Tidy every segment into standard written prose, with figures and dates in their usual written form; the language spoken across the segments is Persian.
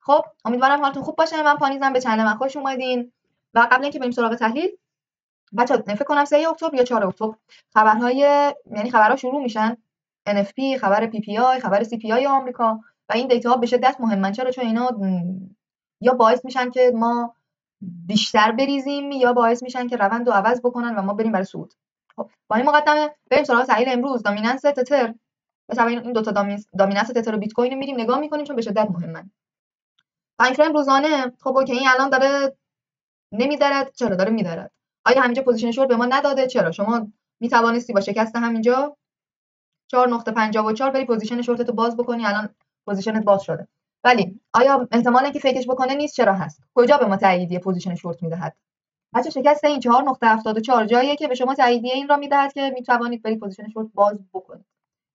خب امیدوارم حالتون خوب باشه. من پانیزم، به چنل من خوش اومدین. و قبل اینکه بریم سراغ تحلیل، بچه‌ها فکر کنم 3 اکتبر یا 4 اکتبر خبرها شروع میشن. NFP، خبر PPI، خبر CPI آمریکا و این دیتاها به شدت مهمن. چرا؟ چون اینا یا باعث میشن که ما بیشتر بریزیم یا باعث میشن که روند رو عوض بکنن و ما بریم برای صعود. خب با این مقدمه بریم سراغ تحلیل امروز. دامیننس تتر، مثلا این دو تا دامیننس تتر و بیت کوین رو میریم نگاه میکنیم چون به شدت مهمن. تایم فریم روزانه. خب اوکی، این الان داره نمیدرد. چرا داره میدرد؟ آیا همینجا پوزیشن شورت به ما نداده؟ چرا؟ شما میتوانستی با شکست همینجا 4.54 بری پوزیشن شورتتو باز بکنی. الان پوزیشنت باز شده، ولی آیا احتمال اینکه فیکش بکنه نیست؟ چرا هست؟ کجا به ما تاییدیه پوزیشن شورت میدهد؟ بچه شکست این 4.74 جاییه که به شما تاییدیه این را میدهد که میتوانید بری پوزیشن شورت باز بکنید.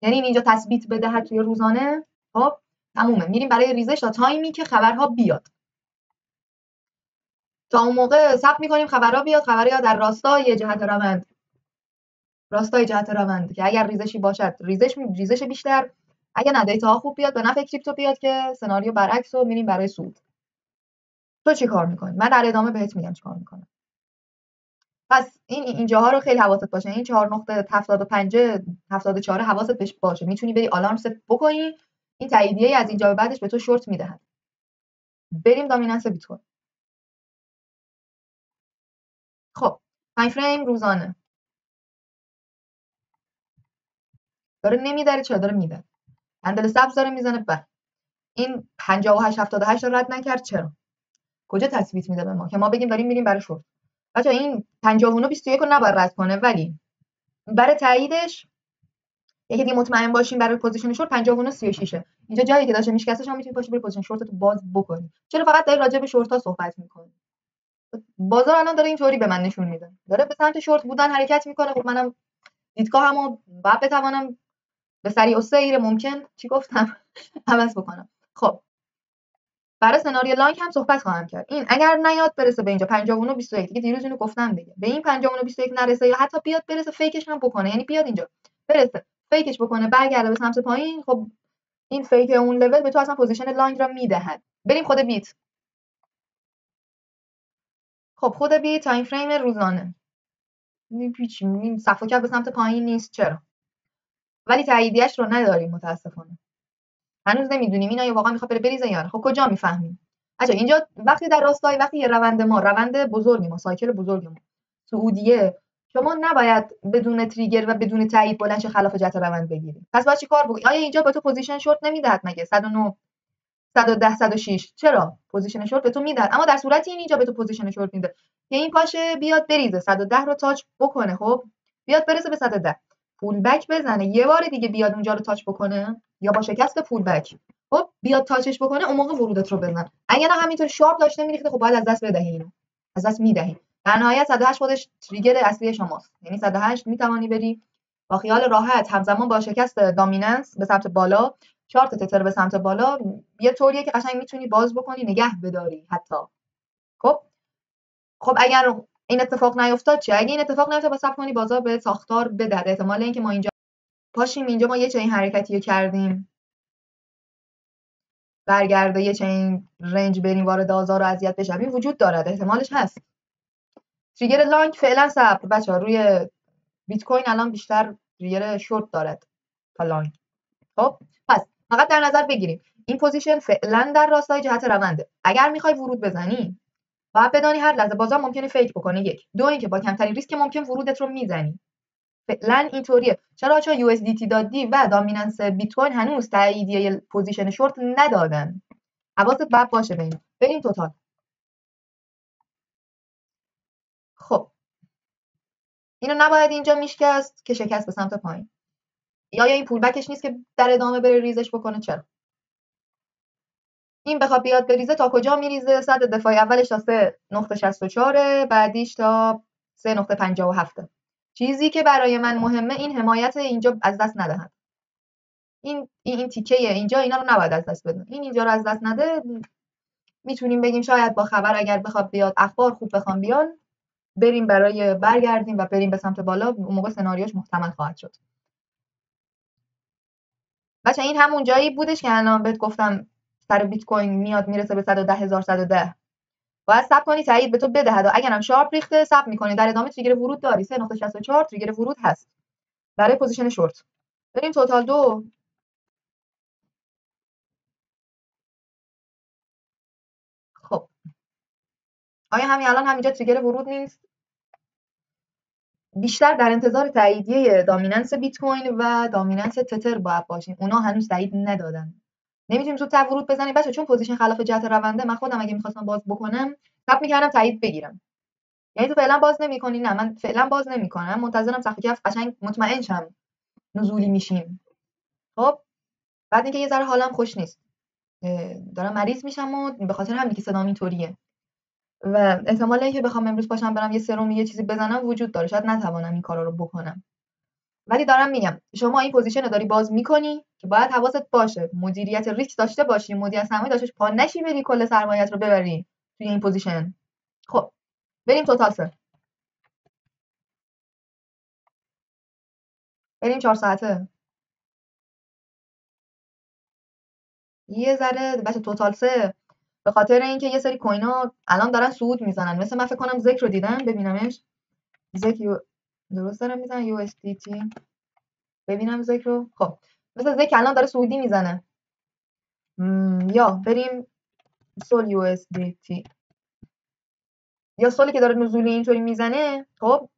یعنی اینجا تثبیت بدهد توی روزانه. خب تمومه، میریم برای ریزش تا تایمی که خبرها بیاد. تا اون موقع صبر می‌کنیم خبرها بیاد. خبرها در راستای جهت روند که اگر ریزشی باشد ریزش بیشتر، اگر نه دیتاها خوب بیاد به نفع کریپتو بیاد که سناریو برعکس رو میریم برای صعود. تو چی کار می‌کنی؟ من در ادامه بهت میگم چیکار می‌کنم. پس اینجاها رو خیلی حواست باشه. این 4.75 74 حواست بهش باشه. میتونی بری آلارم ست بکنی. این تاییدیه از اینجا به بعدش به تو شورت میدهد. بریم دامیننس بیت کوین. خب تایم فریم روزانه داره نمیدره. چرا داره میدره؟ هندل سبز داره میزنه. بعد این 58 78 رو رد نکرد. چرا؟ کجا تثبیت میده به ما که ما بگیم داریم میریم برای شورت؟ بچا این 59 21 رو نباید رد کنه، ولی برای تاییدش یکی دیگه مطمئن باشیم برای پوزیشن شورت 59 36. اینجا جایی که داشه میشکسته شما میتونید پاشو برای پوزیشن شورت رو باز بکنید. چرا فقط داری راجع به شورت ها صحبت میکنی؟ بازار الان داره اینطوری به من نشون میده، داره به سمت شورت بودن حرکت میکنه. خب منم دیدگاهمو بعد بتوانم به سریع و سیر ممکن چی گفتم عوض بکنم. خب برای سناریو لانگ هم صحبت خواهم کرد. این اگر نیاد برسه به اینجا 59 21 دیگه، دیروز اینو گفتم دیگه، به این 59 21 نرسه یا حتی بیاد برسه فیکش هم بکنه، یعنی بیاد اینجا برسه فیکش بکنه برگرده به سمت پایین، خب این فیک اون لول به تو اصلا پوزیشن لانگ را میدهد. بریم خود بیت. خب خود بیت تایم فریم روزانه این صفحه کف به سمت پایین نیست. چرا؟ ولی تاییدیش رو نداریم متاسفانه. هنوز نمیدونیم این آیا واقعا میخواد بره بریزه یا نه. خب کجا میفهمیم؟ اینجا وقتی در راستای وقتی یه روند بزرگی ما سایکل بزرگی ما سعودیه، شما نباید بدون تریگر و بدون تایید بلند خلاف جهت روند بگیرید. پس باید چیکار بکنید؟ آیا اینجا به تو پوزیشن شورت نمیدهد مگه 109 110 106؟ چرا پوزیشن شورت به تو میدهد، اما در صورتی اینجا به تو پوزیشن شورت میده که این پاشه بیاد بریزه 110 رو تاچ بکنه. خب بیاد برسه به 110 پول بک بزنه، یه بار دیگه بیاد اونجا رو تاچ بکنه یا با شکست پول بک خب بیاد تاچش بکنه، اون موقع ورودت رو بزن. اگه نه همینطور شارپ داشته میریخته، خب باید از دست بدهی، اینو از دست میدهی. در نهایت 108 خودش تریگر اصلی شماست. یعنی 108 میتوانی بری با خیال راحت همزمان با شکست دامیننس به سمت بالا، چارت تتر به سمت بالا، یه طوریه که قشنگ میتونی باز بکنی نگه بداری حتی. خب اگر این اتفاق نیفتاد چه؟ اگه این اتفاق نیفتاد صبر کنی بازار به ساختار بده. احتمال اینکه ما اینجا پاشیم اینجا ما یه چنین حرکتی رو کردیم برگرده یه چنین رنج بریم وارد آزار و اذیت بشیم وجود دارد، احتمالش هست. تریگر لانگ فعلا صبر بچه‌ها. روی بیت کوین الان بیشتر تریگر شورت دارد تا لانگ. خب پس فقط در نظر بگیریم این پوزیشن فعلا در راستای جهت رونده. اگر میخوای ورود بزنی باید بدانی هر لحظه بازار ممکنه فیک بکنه. یک، دو اینکه با کمترین ریسک ممکن ورودت رو میزنی. فعلا اینطوریه. چرا؟ USDT و دامیننس بیت کوین هنوز تاییدیه پوزیشن شورت ندادن. حواست باید باشه به این. بریم توتال. خب اینو نباید اینجا میشکست که شکست به سمت پایین. یا این پول بکش نیست که در ادامه بره ریزش بکنه؟ چرا؟ این بخواد بیاد بریزه تا کجا میریزه؟ صد دفاعی اولش تا 3.64 بعدیش تا 3.57. چیزی که برای من مهمه این حمایت اینجا از دست ندهد. این تیکه اینجا اینا رو نباید از دست بدن. این اینجا رو از دست نده. میتونیم بگیم شاید با خبر اگر بخواد بیاد اخبار خوب بخوام بیان بریم برای برگردیم و بریم به سمت بالا، اون موقع سناریوش محتمل خواهد شد. بچه این همون جایی بودش که الان بهت گفتم سر بیت کوین میاد میرسه به 110,000 110 باید صبر کنی تایید به تو بده. اگرم شارپ ریخته صبر می‌کنی، در ادامه تریگر ورود داری. 3.64 تریگر ورود هست برای پوزیشن شورت. بریم توتال 2. خب آیا همین الان همینجا تریگر ورود نیست؟ بیشتر در انتظار تاییدیه دامیننس بیت کوین و دامیننس تتر باید باشیم. اونا هنوز تایید ندادن. نمیتونیم زودتر ورود بزنیم بچه، چون پوزیشن خلاف جهت رونده. من خودم اگه می‌خواستم باز بکنم صبر می‌کردم تایید بگیرم. یعنی تو فعلا باز نمی‌کنی؟ نه من فعلا باز نمی‌کنم، منتظرم سقف کف قشنگ مطمئن شم نزولی میشیم. خب بعد اینکه یه ذره حالم خوش نیست، دارم مریض میشم و به خاطر همین که صدام اینطوریه و احتمال اینکه بخوام امروز پاشم برم یه سرم یه چیزی بزنم وجود داره. شاید نتوانم این کارا رو بکنم، ولی دارم میگم شما این پوزیشن رو داری باز میکنی که باید حواست باشه مدیریت ریسک داشته باشی، مدیریت سرمایه داشته پا نشی بری کل سرمایه‌ات رو ببری توی این پوزیشن. خب بریم توتال 3. بریم 4 ساعته. یه ذره بچه توتال 3 به خاطر اینکه یه سری کوینا الان دارن صعود میزنن. مثل من فکر کنم ذکر رو دیدم، ببینمش. ذکر درست دارم میزنن یو اس دی تی. ببینم ذکر رو. خب مثل ذکر الان داره سعودی میزنه. یا بریم سول یو اس دی تی، یا سولی که داره نزولی اینطوری میزنه. خب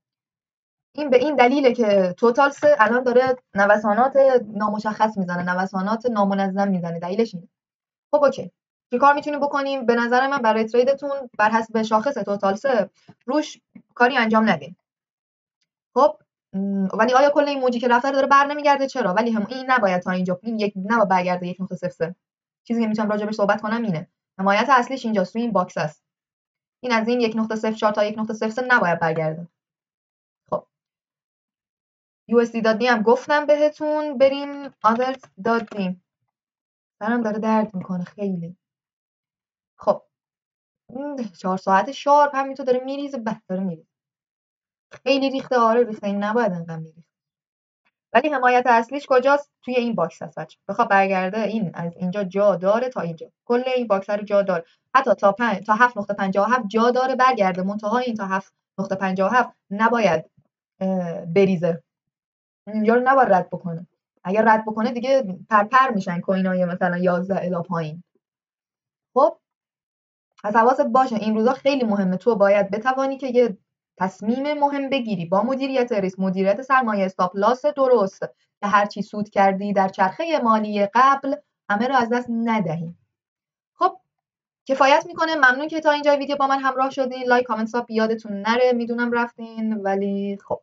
این به این دلیله که توتال 3 الان داره نوسانات نامشخص میزنه، نوسانات نامنظم میزنه. دلیلش اینه. خب اوکی، چه کار میتونیم بکنیم؟ به نظر من برای تریدتون بر حسب شاخص توتال 3 روش کاری انجام ندین. خب ولی آیا کل این موجی که رفته داره بر نمیگرده؟ چرا؟ ولی هم این نباید تا اینجا، این یک نباید برگرده 1.03. چیزی که میتونم راجع بهش صحبت کنم اینه حمایت اصلیش اینجاست، توی این باکس است. این از این 1.04 تا 1.03 نباید برگرده. خب USD.D هم گفتم بهتون. بریم others.D. سرم داره درد میکنه خیلی. خب 4 ساعت شارپ همینطور داره میریزه، داره میریزه. خیلی ریخته. آره ریخته، این نباید انقدر میریخت. ولی حمایت اصلیش کجاست؟ توی این باکس هست بچه. بخواد برگرده این از اینجا جا داره تا اینجا، کل این باکس رو جا داره. حتی تا 7.57 جا داره برگرده. منتها این تا 7.57 نباید بریزه. اینجا رو نباید رد بکنه. اگر رد بکنه دیگه پرپر میشن کوینای مثلا 11 الی پایین. خب از حواست باشه این روزا خیلی مهمه. تو باید بتوانی که یه تصمیم مهم بگیری با مدیریت ریسک، مدیریت سرمایه، استاپ لاس درست، که هر چی سود کردی در چرخه مالی قبل همه رو از دست ندهی. خب کفایت میکنه. ممنون که تا اینجا ویدیو با من همراه شدین. لایک، کامنت، ساب یادتون نره. میدونم رفتین ولی خب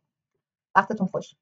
وقتتون خوش.